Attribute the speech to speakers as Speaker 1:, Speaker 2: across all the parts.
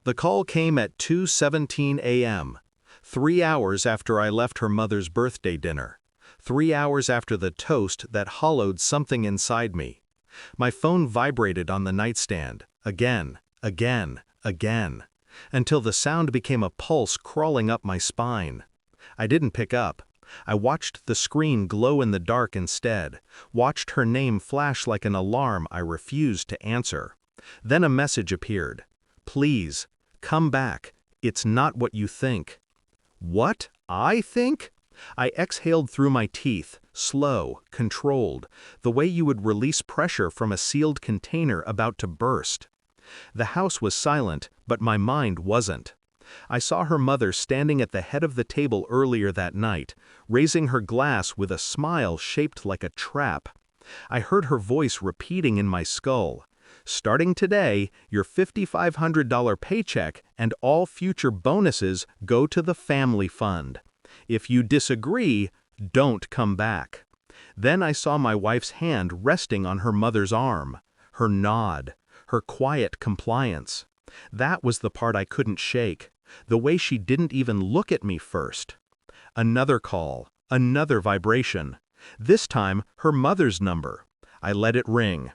Speaker 1: The call came at 2:17 a.m., 3 hours after I left her mother's birthday dinner, 3 hours after the toast that hollowed something inside me. My phone vibrated on the nightstand, again, until the sound became a pulse crawling up my spine. I didn't pick up. I watched the screen glow in the dark instead, watched her name flash like an alarm I refused to answer. Then a message appeared. Please, come back. It's not what you think. What? I think? I exhaled through my teeth, slow, controlled, the way you would release pressure from a sealed container about to burst. The house was silent, but my mind wasn't. I saw her mother standing at the head of the table earlier that night, raising her glass with a smile shaped like a trap. I heard her voice repeating in my skull, "Starting today, your $5,500 paycheck and all future bonuses go to the family fund. If you disagree, don't come back." Then I saw my wife's hand resting on her mother's arm, her nod, her quiet compliance. That was the part I couldn't shake, the way she didn't even look at me first. Another call, another vibration. This time, her mother's number. I let it ring.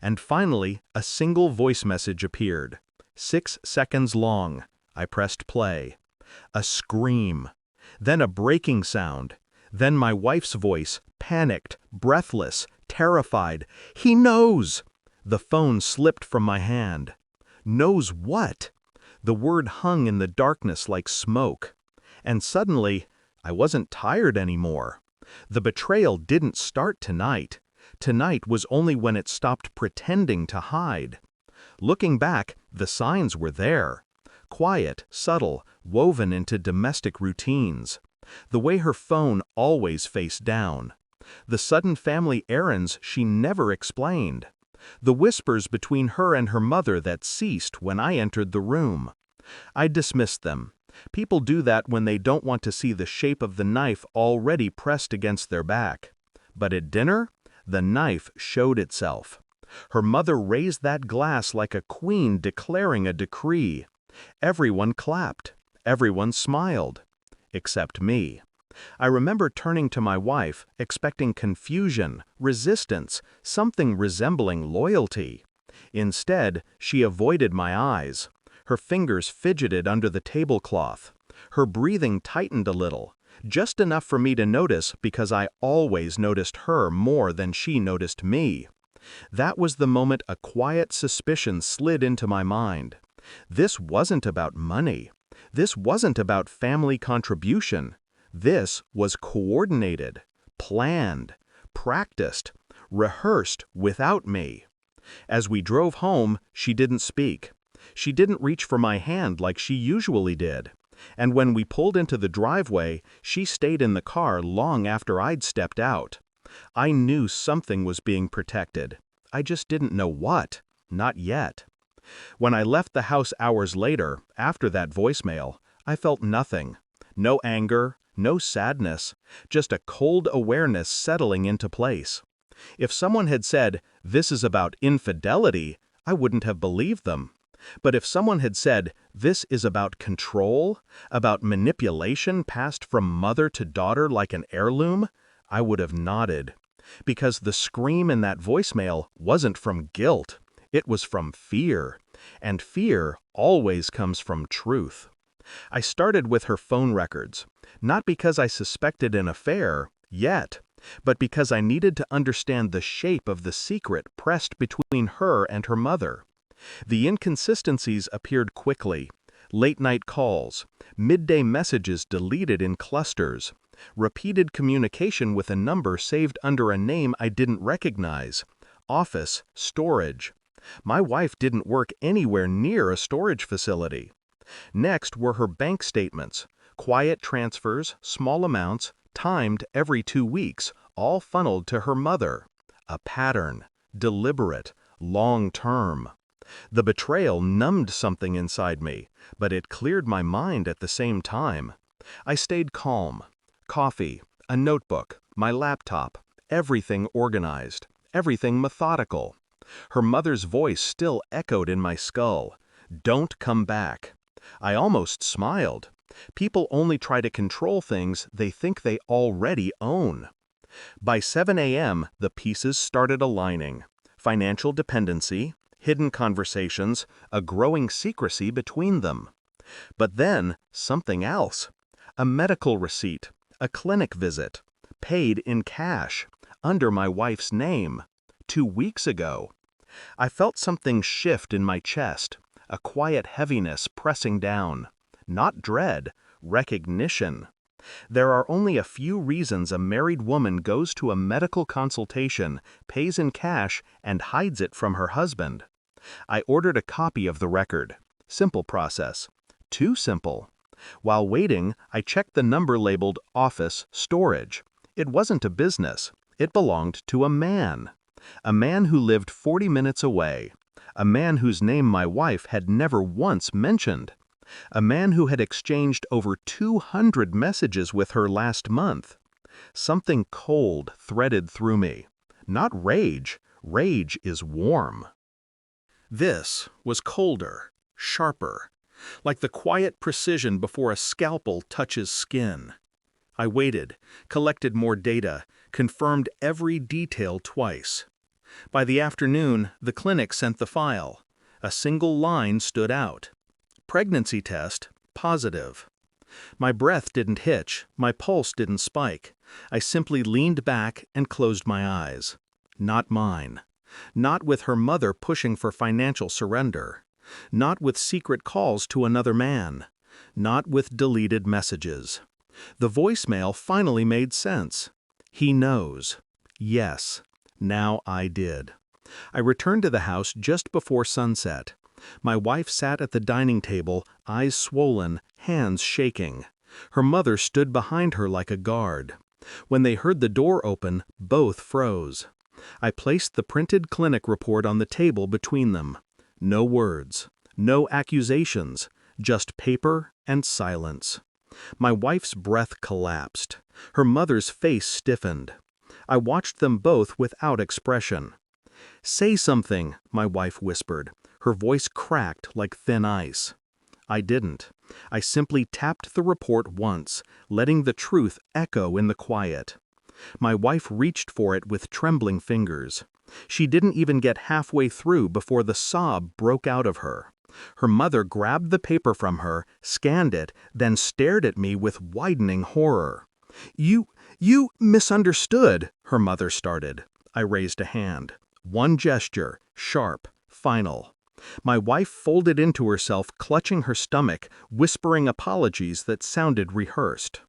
Speaker 1: And finally, a single voice message appeared. 6 seconds long. I pressed play. A scream. Then a breaking sound. Then my wife's voice, panicked, breathless, terrified. "He knows!" The phone slipped from my hand. Knows what? The word hung in the darkness like smoke. And suddenly, I wasn't tired anymore. The betrayal didn't start tonight. Tonight was only when it stopped pretending to hide. Looking back, the signs were there. Quiet, subtle, woven into domestic routines. The way her phone always faced down. The sudden family errands she never explained. The whispers between her and her mother that ceased when I entered the room. I dismissed them. People do that when they don't want to see the shape of the knife already pressed against their back. But at dinner, the knife showed itself. Her mother raised that glass like a queen declaring a decree. Everyone clapped. Everyone smiled. Except me. I remember turning to my wife, expecting confusion, resistance, something resembling loyalty. Instead, she avoided my eyes. Her fingers fidgeted under the tablecloth. Her breathing tightened a little, just enough for me to notice because I always noticed her more than she noticed me. That was the moment a quiet suspicion slid into my mind. This wasn't about money. This wasn't about family contribution. This was coordinated, planned, practiced, rehearsed without me. As we drove home, she didn't speak. She didn't reach for my hand like she usually did. And when we pulled into the driveway, she stayed in the car long after I'd stepped out. I knew something was being protected. I just didn't know what. Not yet. When I left the house hours later, after that voicemail, I felt nothing. No anger, no sadness, just a cold awareness settling into place. If someone had said, "This is about infidelity," I wouldn't have believed them. But if someone had said, "This is about control, about manipulation passed from mother to daughter like an heirloom," I would have nodded. Because the scream in that voicemail wasn't from guilt. It was from fear. And fear always comes from truth. I started with her phone records, not because I suspected an affair, yet, but because I needed to understand the shape of the secret pressed between her and her mother. The inconsistencies appeared quickly. Late-night calls, midday messages deleted in clusters, repeated communication with a number saved under a name I didn't recognize, office, storage. My wife didn't work anywhere near a storage facility. Next were her bank statements, quiet transfers, small amounts, timed every 2 weeks, all funneled to her mother. A pattern, deliberate, long-term. The betrayal numbed something inside me, but it cleared my mind at the same time. I stayed calm. Coffee, a notebook, my laptop, everything organized, everything methodical. Her mother's voice still echoed in my skull. Don't come back. I almost smiled. People only try to control things they think they already own. By 7 a.m., the pieces started aligning. Financial dependency, hidden conversations, a growing secrecy between them. But then, something else. A medical receipt, a clinic visit, paid in cash, under my wife's name, 2 weeks ago. I felt something shift in my chest, a quiet heaviness pressing down. Not dread, recognition. There are only a few reasons a married woman goes to a medical consultation, pays in cash, and hides it from her husband. I ordered a copy of the record. Simple process. Too simple. While waiting, I checked the number labeled Office Storage. It wasn't a business. It belonged to a man. A man who lived 40 minutes away. A man whose name my wife had never once mentioned. A man who had exchanged over 200 messages with her last month. Something cold threaded through me. Not rage. Rage is warm. This was colder, sharper, like the quiet precision before a scalpel touches skin. I waited, collected more data, confirmed every detail twice. By the afternoon, the clinic sent the file. A single line stood out. Pregnancy test, positive. My breath didn't hitch, my pulse didn't spike. I simply leaned back and closed my eyes. Not mine. Not with her mother pushing for financial surrender. Not with secret calls to another man. Not with deleted messages. The voicemail finally made sense. He knows. Yes. Now I did. I returned to the house just before sunset. My wife sat at the dining table, eyes swollen, hands shaking. Her mother stood behind her like a guard. When they heard the door open, both froze. I placed the printed clinic report on the table between them. No words, no accusations, just paper and silence. My wife's breath collapsed. Her mother's face stiffened. I watched them both without expression. "Say something," my wife whispered. Her voice cracked like thin ice. I didn't. I simply tapped the report once, letting the truth echo in the quiet. My wife reached for it with trembling fingers. She didn't even get halfway through before the sob broke out of her. Her mother grabbed the paper from her, scanned it, then stared at me with widening horror. You misunderstood," her mother started. I raised a hand. One gesture, sharp, final. My wife folded into herself, clutching her stomach, whispering apologies that sounded rehearsed.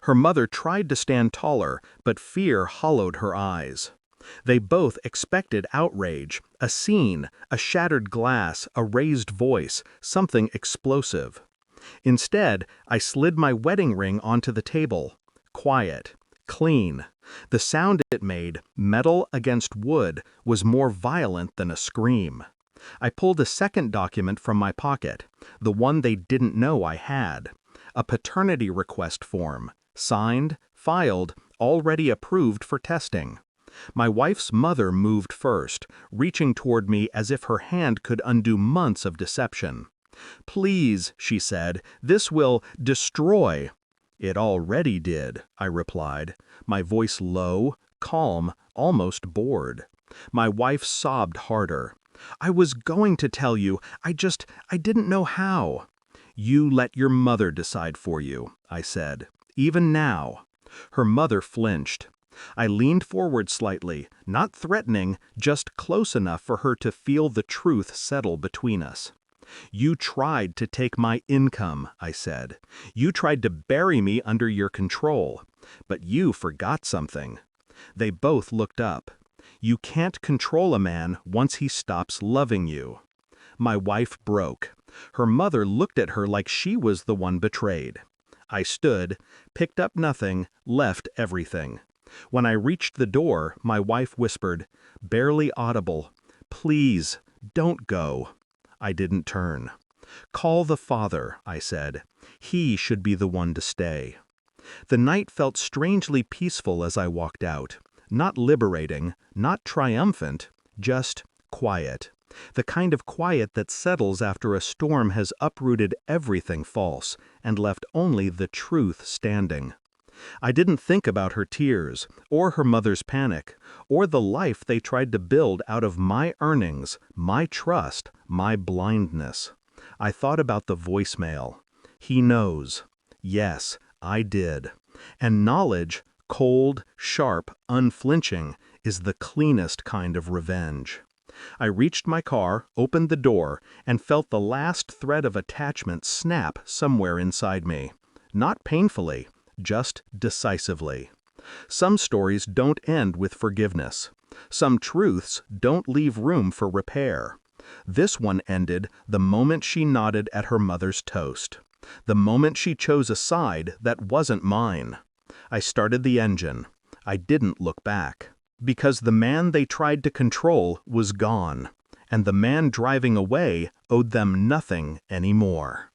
Speaker 1: Her mother tried to stand taller, but fear hollowed her eyes. They both expected outrage, a scene, a shattered glass, a raised voice, something explosive. Instead, I slid my wedding ring onto the table. Quiet, clean. The sound it made, metal against wood, was more violent than a scream. I pulled a second document from my pocket, the one they didn't know I had. A paternity request form, signed, filed, already approved for testing. My wife's mother moved first, reaching toward me as if her hand could undo months of deception. "Please," she said, "this will destroy." "It already did," I replied, my voice low, calm, almost bored. My wife sobbed harder. "I was going to tell you, I didn't know how." "You let your mother decide for you," I said, "even now." Her mother flinched. I leaned forward slightly, not threatening, just close enough for her to feel the truth settle between us. "You tried to take my income," I said. "You tried to bury me under your control. But you forgot something." They both looked up. "You can't control a man once he stops loving you." My wife broke. Her mother looked at her like she was the one betrayed. I stood, picked up nothing, left everything. When I reached the door, my wife whispered, barely audible, "Please, don't go." I didn't turn. "Call the father," I said. "He should be the one to stay." The night felt strangely peaceful as I walked out. Not liberating, not triumphant, just quiet. The kind of quiet that settles after a storm has uprooted everything false and left only the truth standing. I didn't think about her tears, or her mother's panic, or the life they tried to build out of my earnings, my trust, my blindness. I thought about the voicemail. He knows. Yes, I did. And knowledge, cold, sharp, unflinching, is the cleanest kind of revenge. I reached my car, opened the door, and felt the last thread of attachment snap somewhere inside me. Not painfully, just decisively. Some stories don't end with forgiveness. Some truths don't leave room for repair. This one ended the moment she nodded at her mother's toast. The moment she chose a side that wasn't mine. I started the engine. I didn't look back. Because the man they tried to control was gone, and the man driving away owed them nothing anymore.